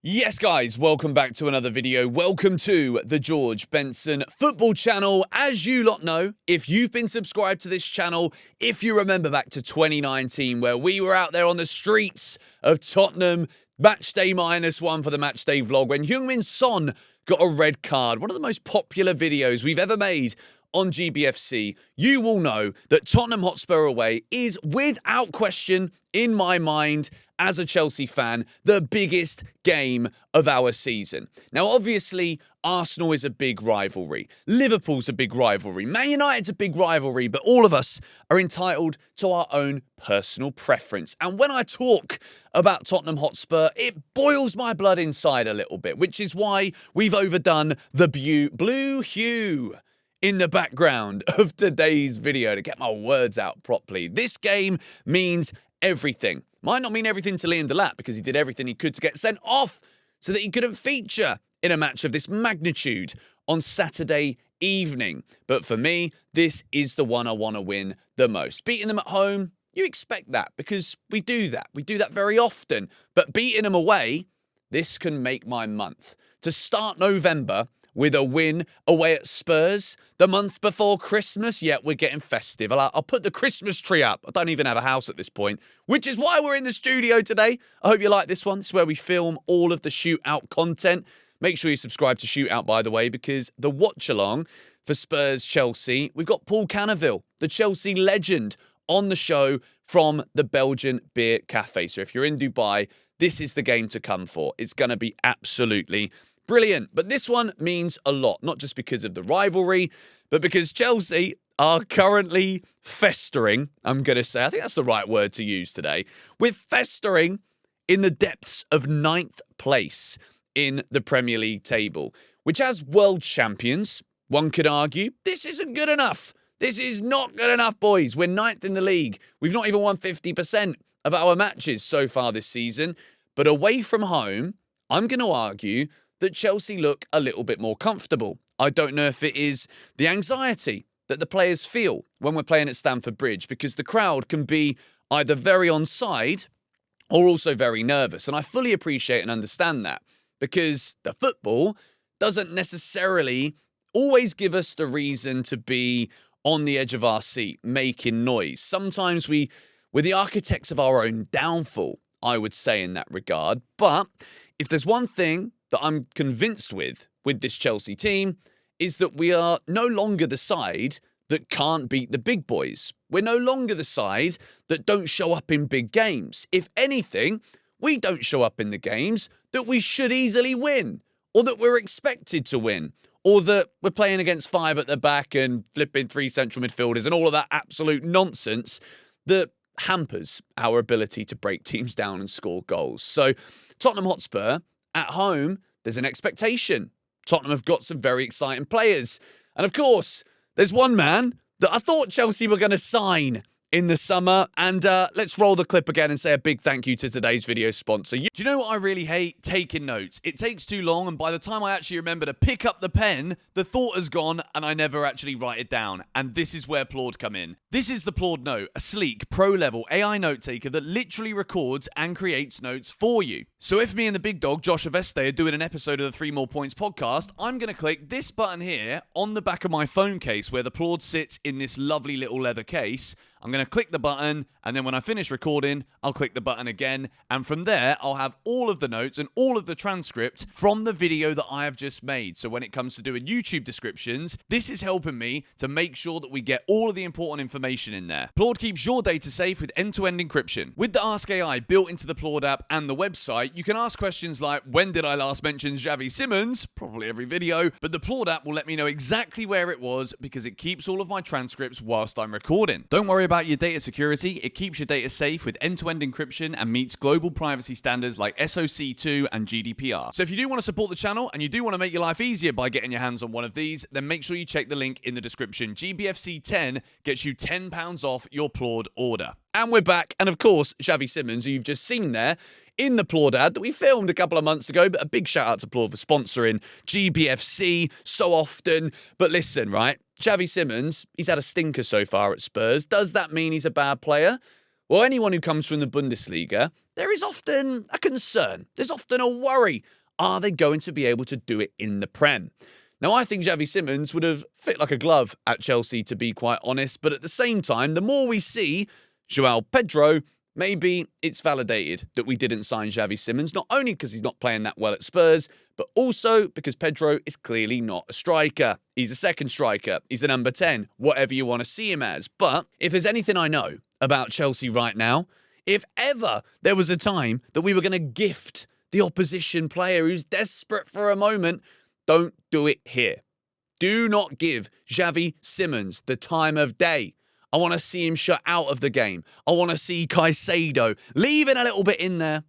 Yes, guys, welcome back to another video. Welcome to the George Benson football channel. As you lot know, if you've been subscribed to this channel, if you remember back to 2019, where we were out there on the streets of Tottenham, matchday -1 for the matchday vlog, when Heung-min Son got a red card, one of the most popular videos we've ever made on GBFC, you will know that Tottenham Hotspur away is, without question, in my mind, as a Chelsea fan, the biggest game of our season. Now, obviously, Arsenal is a big rivalry. Liverpool's a big rivalry. Man United's a big rivalry, but all of us are entitled to our own personal preference. And when I talk about Tottenham Hotspur, it boils my blood inside a little bit, which is why we've overdone the blue hue in the background of today's video to get my words out properly. This game means everything. Might not mean everything to Liam Delap because he did everything he could to get sent off so that he couldn't feature in a match of this magnitude on Saturday evening. But for me, this is the one I want to win the most. Beating them at home, you expect that because we do that. We do that very often. But beating them away, this can make my month. To start November with a win away at Spurs the month before Christmas. Yeah, we're getting festive. I'll put the Christmas tree up. I don't even have a house at this point, which is why we're in the studio today. I hope you like this one. This is where we film all of the shootout content. Make sure you subscribe to Shootout, by the way, because the watch-along for Spurs Chelsea, we've got Paul Canoville, the Chelsea legend, on the show from the Belgian Beer Cafe. So if you're in Dubai, this is the game to come for. It's going to be absolutely brilliant. But this one means a lot, not just because of the rivalry, but because Chelsea are currently festering, I'm going to say. I think that's the right word to use today. We're festering in the depths of 9th place in the Premier League table, which, as world champions, one could argue, this isn't good enough. This is not good enough, boys. We're 9th in the league. We've not even won 50% of our matches so far this season. But away from home, I'm going to argue that Chelsea look a little bit more comfortable. I don't know if it is the anxiety that the players feel when we're playing at Stamford Bridge, because the crowd can be either very on side or also very nervous. And I fully appreciate and understand that, because the football doesn't necessarily always give us the reason to be on the edge of our seat, making noise. Sometimes we're the architects of our own downfall, I would say, in that regard. But if there's one thing that I'm convinced with this Chelsea team, is that we are no longer the side that can't beat the big boys. We're no longer the side that don't show up in big games. If anything, we don't show up in the games that we should easily win, or that we're expected to win, or that we're playing against 5 at the back and flipping 3 central midfielders and all of that absolute nonsense that hampers our ability to break teams down and score goals. So Tottenham Hotspur, at home, there's an expectation. Tottenham have got some very exciting players. And of course, there's one man that I thought Chelsea were going to sign in the summer. And let's roll the clip again and say a big thank you to today's video sponsor. Do you know what I really hate? Taking notes. It takes too long, and by the time I actually remember to pick up the pen, the thought has gone and I never actually write it down. And this is where Plord come in. This is the Plord Note, a sleek, pro-level AI note taker that literally records and creates notes for you. So if me and the big dog, Josh Aveste, are doing an episode of the 3 More Points podcast, I'm going to click this button here on the back of my phone case where the Plord sits in this lovely little leather case. I'm going to click the button, and then when I finish recording, I'll click the button again, and from there, I'll have all of the notes and all of the transcript from the video that I have just made. So when it comes to doing YouTube descriptions, this is helping me to make sure that we get all of the important information in there. Plord keeps your data safe with end-to-end encryption. With the Ask AI built into the Plord app and the website, you can ask questions like, when did I last mention Xavi Simons? Probably every video, but the Plord app will let me know exactly where it was because it keeps all of my transcripts whilst I'm recording. Don't worry about your data security. It keeps your data safe with end-to-end encryption and meets global privacy standards like SOC2 and GDPR. So if you do want to support the channel and you do want to make your life easier by getting your hands on one of these, then make sure you check the link in the description. GBFC10 gets you £10 off your Plord order. And we're back. And of course, Xavi Simons, who you've just seen there in the Plord ad that we filmed a couple of months ago. But a big shout out to Plord for sponsoring GBFC so often. But listen, right? Xavi Simons, he's had a stinker so far at Spurs. Does that mean he's a bad player? Well, anyone who comes from the Bundesliga, there is often a concern. There's often a worry. Are they going to be able to do it in the Prem? Now, I think Xavi Simons would have fit like a glove at Chelsea, to be quite honest. But at the same time, the more we see João Pedro, maybe it's validated that we didn't sign Xavi Simons, not only because he's not playing that well at Spurs, but also because Pedro is clearly not a striker. He's a second striker. He's a number 10, whatever you want to see him as. But if there's anything I know about Chelsea right now, if ever there was a time that we were going to gift the opposition player who's desperate for a moment, don't do it here. Do not give Xavi Simons the time of day. I want to see him shut out of the game. I want to see Caicedo leaving a little bit in there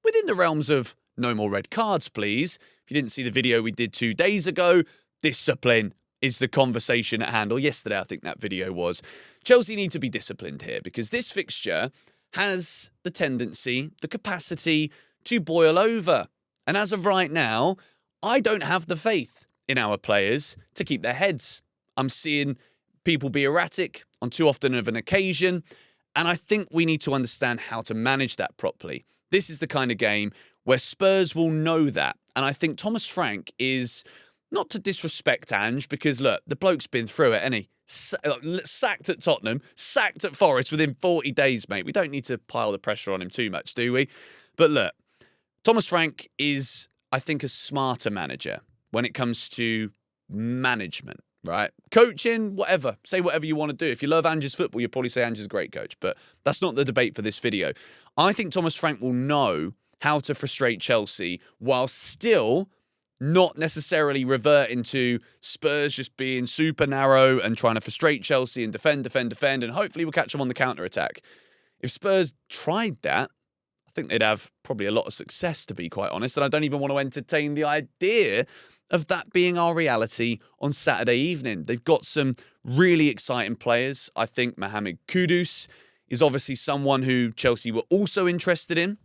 within the realms of no more red cards, please. If you didn't see the video we did 2 days ago, discipline is the conversation at hand. Or yesterday, I think that video was. Chelsea need to be disciplined here because this fixture has the tendency, the capacity to boil over. And as of right now, I don't have the faith in our players to keep their heads. I'm seeing people be erratic on too often of an occasion, and I think we need to understand how to manage that properly. This is the kind of game where Spurs will know that, and I think Thomas Frank is, not to disrespect Ange, because look, the bloke's been through it, hasn't he? Sacked at Tottenham, sacked at Forest within 40 days, mate. We don't need to pile the pressure on him too much, do we? But look, Thomas Frank is, I think, a smarter manager when it comes to management, right? Coaching, whatever. Say whatever you want to do. If you love Ange's football, you'll probably say Ange's a great coach, but that's not the debate for this video. I think Thomas Frank will know how to frustrate Chelsea while still not necessarily reverting to Spurs just being super narrow and trying to frustrate Chelsea and defend, and hopefully we'll catch them on the counter-attack. If Spurs tried that, I think they'd have probably a lot of success, to be quite honest, and I don't even want to entertain the idea of that being our reality on Saturday evening. They've got some really exciting players. I think Mohamed Kudus is obviously someone who Chelsea were also interested in,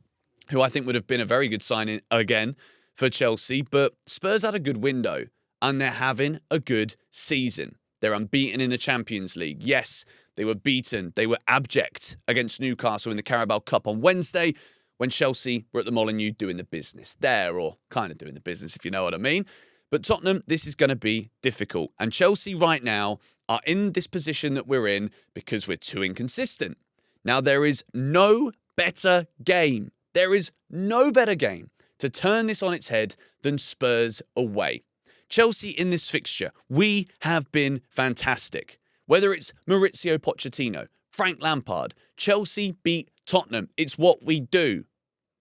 who I think would have been a very good signing again for Chelsea. But Spurs had a good window, and they're having a good season. They're unbeaten in the Champions League. Yes, they were beaten. They were abject against Newcastle in the Carabao Cup on Wednesday when Chelsea were at the Molineux doing the business there, or kind of doing the business, if you know what I mean. But Tottenham, this is going to be difficult. And Chelsea right now are in this position that we're in because we're too inconsistent. Now, there is no better game. There is no better game to turn this on its head than Spurs away. Chelsea in this fixture, we have been fantastic. Whether it's Maurizio Pochettino, Frank Lampard, Chelsea beat Tottenham. It's what we do.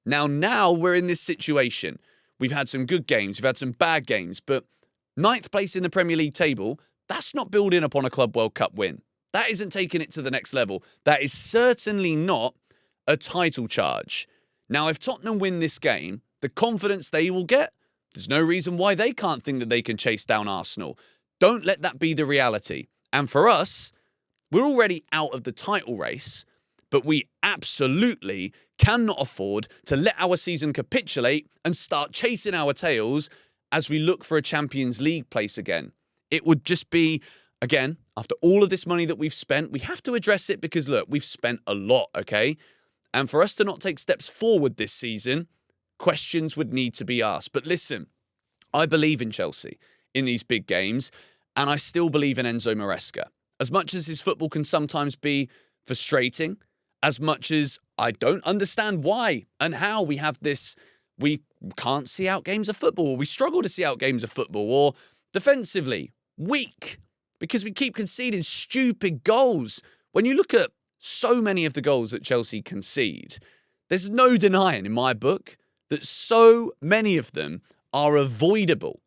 Now we're in this situation. We've had some good games, we've had some bad games, but 9th place in the Premier League table, that's not building upon a Club World Cup win. That isn't taking it to the next level. That is certainly not a title charge. Now, if Tottenham win this game, the confidence they will get, there's no reason why they can't think that they can chase down Arsenal. Don't let that be the reality. And for us, we're already out of the title race, but we absolutely cannot afford to let our season capitulate and start chasing our tails as we look for a Champions League place again. It would just be, again, after all of this money that we've spent, we have to address it because, look, we've spent a lot, okay? And for us to not take steps forward this season, questions would need to be asked. But listen, I believe in Chelsea in these big games, and I still believe in Enzo Maresca. As much as his football can sometimes be frustrating, as much as I don't understand why and how we have this, we can't see out games of football, or we struggle to see out games of football, or defensively, weak, because we keep conceding stupid goals. When you look at so many of the goals that Chelsea concede, there's no denying in my book that so many of them are avoidable.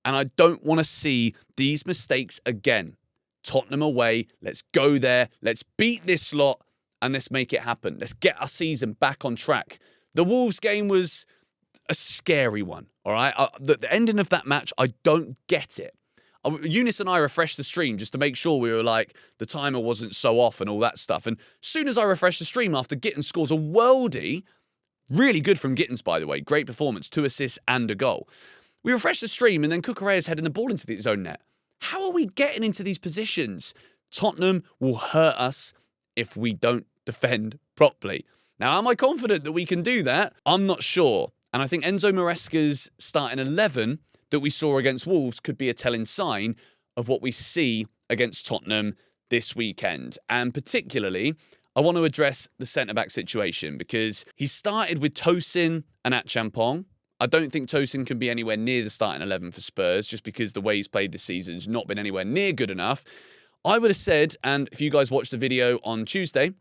And I don't want to see these mistakes again. Tottenham away, let's go there, let's beat this lot, and let's make it happen. Let's get our season back on track. The Wolves game was a scary one, all right? The ending of that match, I don't get it. Eunice and I refreshed the stream just to make sure we were like, the timer wasn't so off and all that stuff. And as soon as I refreshed the stream after Gittins scores a worldie, really good from Gittins, by the way, great performance, 2 assists and a goal. We refreshed the stream and then Cucurella's heading the ball into his own net. How are we getting into these positions? Tottenham will hurt us if we don't defend properly. Now, am I confident that we can do that? I'm not sure. And I think Enzo Maresca's starting 11 that we saw against Wolves could be a telling sign of what we see against Tottenham this weekend. And particularly, I want to address the centre-back situation because he started with Tosin and Achampong. I don't think Tosin can be anywhere near the starting 11 for Spurs just because the way he's played this season has not been anywhere near good enough. I would have said, and if you guys watched the video on Tuesday,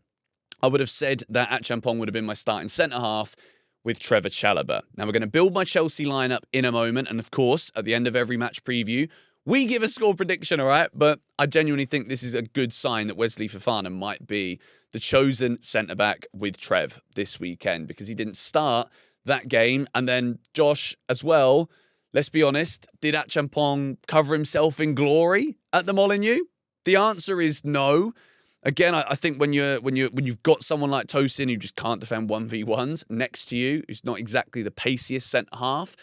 I would have said that Achampong would have been my starting centre-half with Trevor Chalobah. Now, we're going to build my Chelsea lineup in a moment. And of course, at the end of every match preview, we give a score prediction, all right? But I genuinely think this is a good sign that Wesley Fofana might be the chosen centre-back with Trev this weekend because he didn't start that game. And then Josh as well, let's be honest, did Achampong cover himself in glory at the Molineux? The answer is no. Again, I think when you've got someone like Tosin who just can't defend 1v1s next to you, who's not exactly the paciest centre half,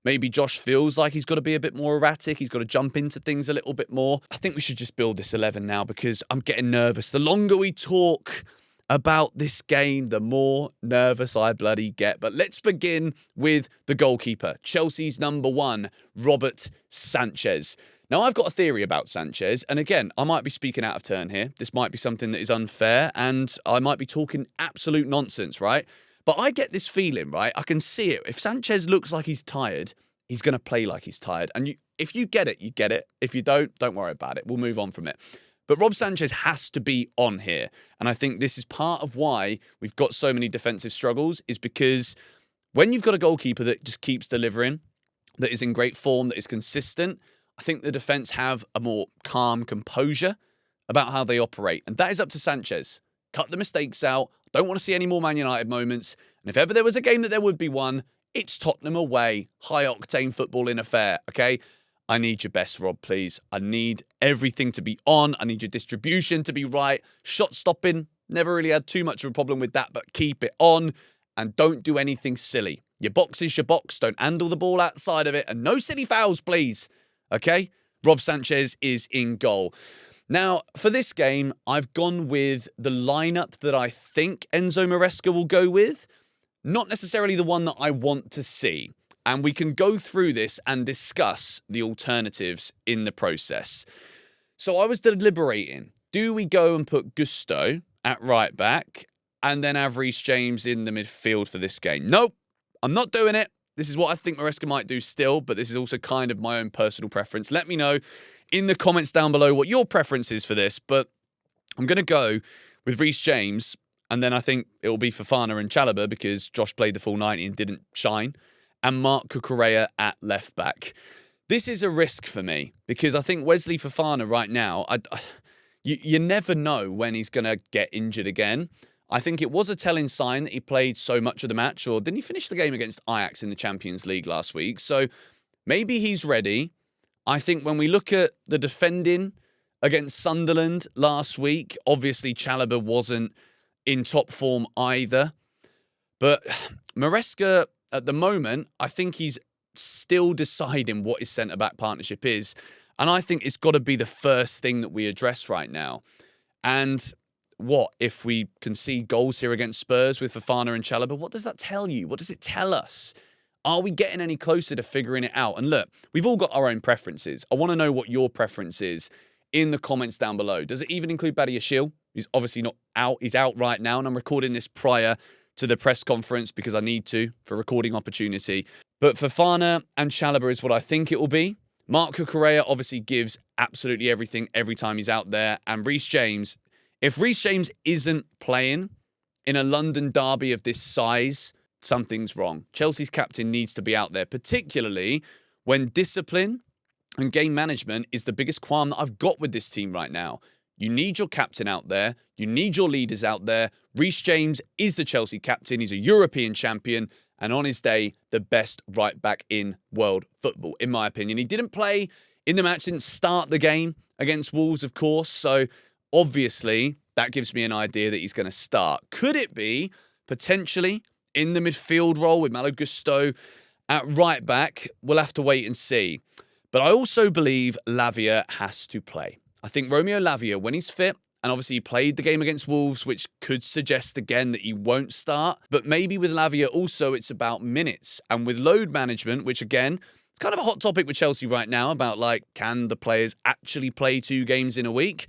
maybe Josh feels like he's got to be a bit more erratic. He's got to jump into things a little bit more. I think we should just build this 11 now because I'm getting nervous. The longer we talk about this game, the more nervous I bloody get. But let's begin with the goalkeeper, Chelsea's number 1, Robert Sanchez. Now, I've got a theory about Sanchez, and again, I might be speaking out of turn here. This might be something that is unfair, and I might be talking absolute nonsense, right? But I get this feeling, right? I can see it. If Sanchez looks like he's tired, he's going to play like he's tired. And if you get it, you get it. If you don't worry about it. We'll move on from it. But Rob Sanchez has to be on here. And I think this is part of why we've got so many defensive struggles, is because when you've got a goalkeeper that just keeps delivering, that is in great form, that is consistent, I think the defence have a more calm composure about how they operate. And that is up to Sanchez. Cut the mistakes out. Don't want to see any more Man United moments. And if ever there was a game that there would be one, it's Tottenham away. High-octane footballing affair, okay? I need your best, Rob, please. I need everything to be on. I need your distribution to be right. Shot stopping, never really had too much of a problem with that, but keep it on. And don't do anything silly. Your box is your box. Don't handle the ball outside of it. And no silly fouls, please. Okay? Rob Sanchez is in goal. Now, for this game, I've gone with the lineup that I think Enzo Maresca will go with. Not necessarily the one that I want to see. And we can go through this and discuss the alternatives in the process. So I was deliberating. Do we go and put Gusto at right back and then have Reece James in the midfield for this game? Nope, I'm not doing it. This is what I think Maresca might do still, but this is also kind of my own personal preference. Let me know in the comments down below what your preference is for this, but I'm going to go with Reece James, and then I think it will be Fofana and Chalobah because Josh played the full 90 and didn't shine, and Marc Cucurella at left back. This is a risk for me because I think Wesley Fofana right now, you never know when he's going to get injured again. I think it was a telling sign that he played so much of the match, or didn't he finish the game against Ajax in the Champions League last week? So maybe he's ready. I think when we look at the defending against Sunderland last week, obviously Chalobah wasn't in top form either. But Maresca, at the moment, I think he's still deciding what his centre-back partnership is. And I think it's got to be the first thing that we address right now. And what if we concede goals here against Spurs with Fofana and Chalobah? What does that tell you? What does it tell us? Are we getting any closer to figuring it out? And look, we've all got our own preferences. I want to know what your preference is in the comments down below. Does it even include Badiashile? He's obviously not out. He's out right now, and I'm recording this prior to the press conference because I need to for recording opportunity. But Fofana and Chalobah is what I think it will be. Marc Cucurella obviously gives absolutely everything every time he's out there. And Reece James, if Reece James isn't playing in a London derby of this size, something's wrong. Chelsea's captain needs to be out there, particularly when discipline and game management is the biggest qualm that I've got with this team right now. You need your captain out there. You need your leaders out there. Reece James is the Chelsea captain. He's a European champion. And on his day, the best right back in world football, in my opinion. He didn't play in the match, didn't start the game against Wolves, of course. So obviously, that gives me an idea that he's going to start. Could it be potentially in the midfield role with Malo Gusto at right back? We'll have to wait and see. But I also believe Lavia has to play. I think Romeo Lavia, when he's fit And obviously, he played the game against Wolves, which could suggest again that he won't start. But maybe with Lavia also, it's about minutes. And with load management, which again, it's kind of a hot topic with Chelsea right now about like, can the players actually play 2 games in a week?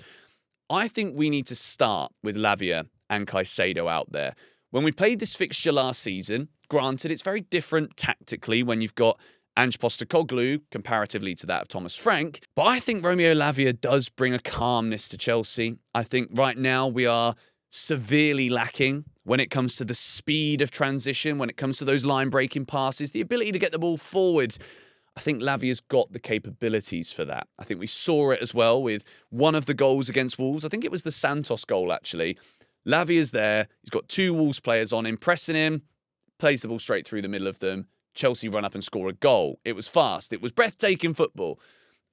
I think we need to start with Lavia and Caicedo out there. When we played this fixture last season, granted, it's very different tactically when you've got Ange Postecoglou comparatively to that of Thomas Frank. But I think Romeo Lavia does bring a calmness to Chelsea. I think right now we are severely lacking when it comes to the speed of transition, when it comes to those line-breaking passes, the ability to get the ball forward. I think Lavia's got the capabilities for that. I think we saw it as well with one of the goals against Wolves. I think it was the Santos goal, actually. Lavia's there. He's got 2 Wolves players on him, pressing him, plays the ball straight through the middle of them. Chelsea run up and score a goal. It was fast. It was breathtaking football.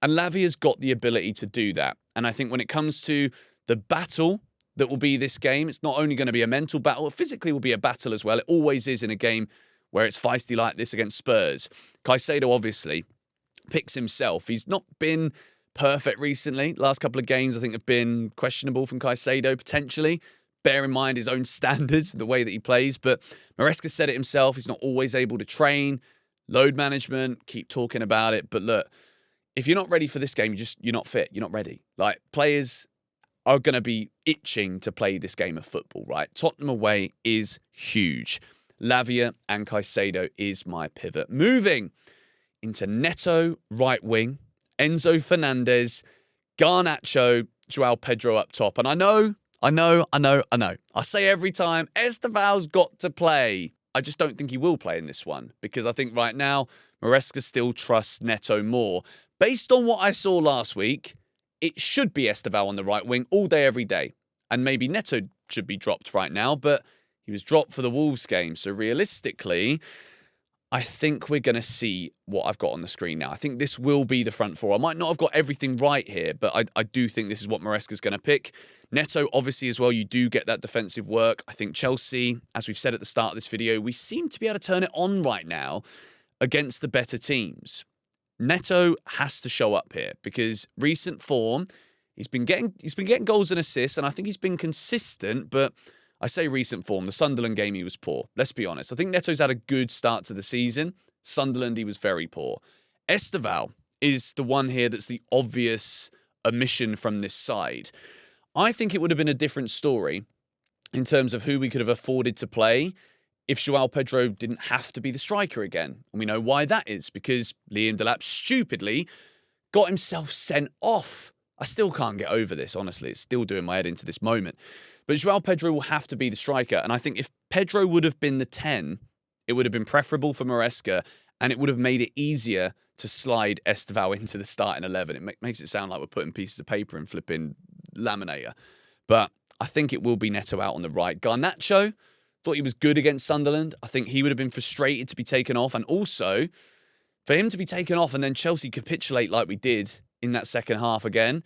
And Lavia's got the ability to do that. And I think when it comes to the battle that will be this game, it's not only going to be a mental battle, it physically will be a battle as well. It always is in a game where it's feisty like this against Spurs. Caicedo obviously picks himself. He's not been perfect recently. Last couple of games I think have been questionable from Caicedo potentially. Bear in mind his own standards, the way that he plays. But Maresca said it himself. He's not always able to train. Load management, keep talking about it. But look, if you're not ready for this game, you're not fit. You're not ready. Like, players are going to be itching to play this game of football, right? Tottenham away is huge. Lavia and Caicedo is my pivot. Moving into Neto, right wing. Enzo Fernandez, Garnacho, Joao Pedro up top. And I know. I say every time, Esteval's got to play. I just don't think he will play in this one because I think right now, Maresca still trusts Neto more. Based on what I saw last week, it should be Esteval on the right wing all day, every day. And maybe Neto should be dropped right now, but he was dropped for the Wolves game. So realistically, I think we're going to see what I've got on the screen now. I think this will be the front 4. I might not have got everything right here, but I do think this is what Maresca's going to pick. Neto, obviously, as well, you do get that defensive work. I think Chelsea, as we've said at the start of this video, we seem to be able to turn it on right now against the better teams. Neto has to show up here because recent form, he's been getting goals and assists, and I think he's been consistent, but I say recent form. The Sunderland game, he was poor. Let's be honest. I think Neto's had a good start to the season. Sunderland, he was very poor. Esteval is the one here that's the obvious omission from this side. I think it would have been a different story in terms of who we could have afforded to play if Joao Pedro didn't have to be the striker again. And we know why that is, because Liam Delap stupidly got himself sent off. I still can't get over this, honestly. It's still doing my head into this moment. But Joao Pedro will have to be the striker. And I think if Pedro would have been the 10, it would have been preferable for Maresca, and it would have made it easier to slide Esteval into the starting 11. It makes it sound like we're putting pieces of paper and flipping laminator. But I think it will be Neto out on the right. Garnacho, thought he was good against Sunderland. I think he would have been frustrated to be taken off. And also, for him to be taken off and then Chelsea capitulate like we did in that second half again,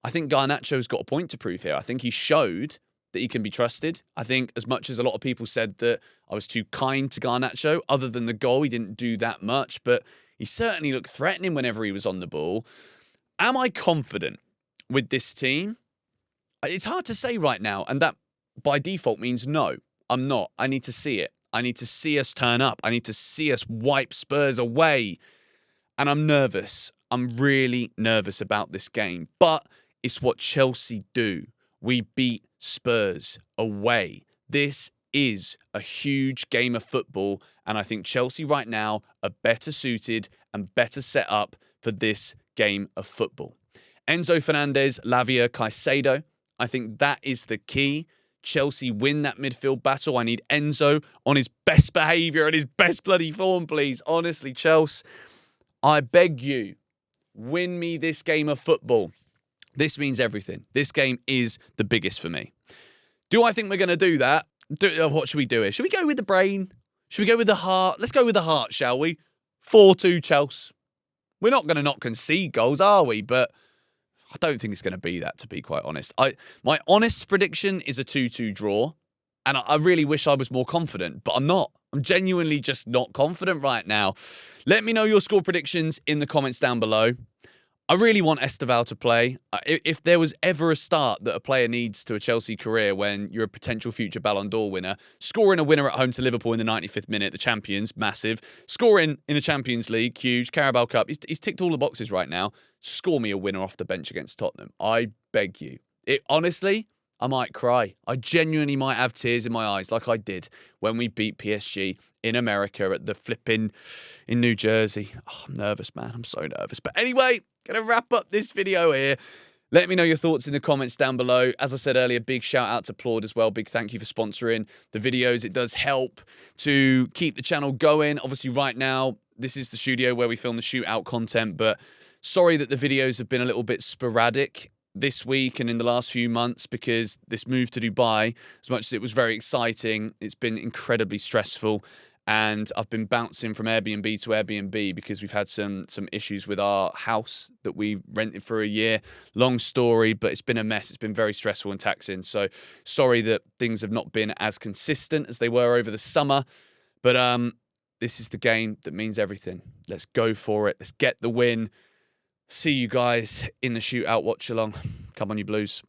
I think Garnacho's got a point to prove here. I think he showed that he can be trusted. I think as much as a lot of people said that I was too kind to Garnacho, other than the goal, he didn't do that much, but he certainly looked threatening whenever he was on the ball. Am I confident with this team? It's hard to say right now, and that by default means no, I'm not. I need to see it. I need to see us turn up. I need to see us wipe Spurs away. And I'm nervous. I'm really nervous about this game, but it's what Chelsea do. We beat Spurs away. This is a huge game of football, and I think Chelsea right now are better suited and better set up for this game of football. Enzo Fernandez, Lavia, Caicedo. I think that is the key. Chelsea win that midfield battle. I need Enzo on his best behaviour and his best bloody form, please. Honestly, Chelsea, I beg you, win me this game of football. This means everything. This game is the biggest for me. Do I think we're going to do that? What should we do here? Should we go with the brain? Should we go with the heart? Let's go with the heart, shall we? 4-2 Chelsea. We're not going to not concede goals, are we? But I don't think it's going to be that, to be quite honest. My honest prediction is a 2-2 draw. And I really wish I was more confident, but I'm not. I'm genuinely just not confident right now. Let me know your score predictions in the comments down below. I really want Esteval to play. If there was ever a start that a player needs to a Chelsea career when you're a potential future Ballon d'Or winner, scoring a winner at home to Liverpool in the 95th minute, the champions, massive. Scoring in the Champions League, huge. Carabao Cup, he's ticked all the boxes right now. Score me a winner off the bench against Tottenham. I beg you. Honestly, I might cry. I genuinely might have tears in my eyes like I did when we beat PSG in America at the flipping in New Jersey. Oh, I'm nervous, man. I'm so nervous. But anyway, going to wrap up this video here. Let me know your thoughts in the comments down below. As I said earlier, big shout out to Plaud as well. Big thank you for sponsoring the videos. It does help to keep the channel going. Obviously, right now, this is the studio where we film the shootout content, but sorry that the videos have been a little bit sporadic this week and in the last few months, because this move to Dubai, as much as it was very exciting, it's been incredibly stressful. And I've been bouncing from Airbnb to Airbnb because we've had some issues with our house that we rented for a year. Long story, but it's been a mess. It's been very stressful and taxing. So sorry that things have not been as consistent as they were over the summer. But this is the game that means everything. Let's go for it. Let's get the win. See you guys in the shootout watch along. Come on, you Blues.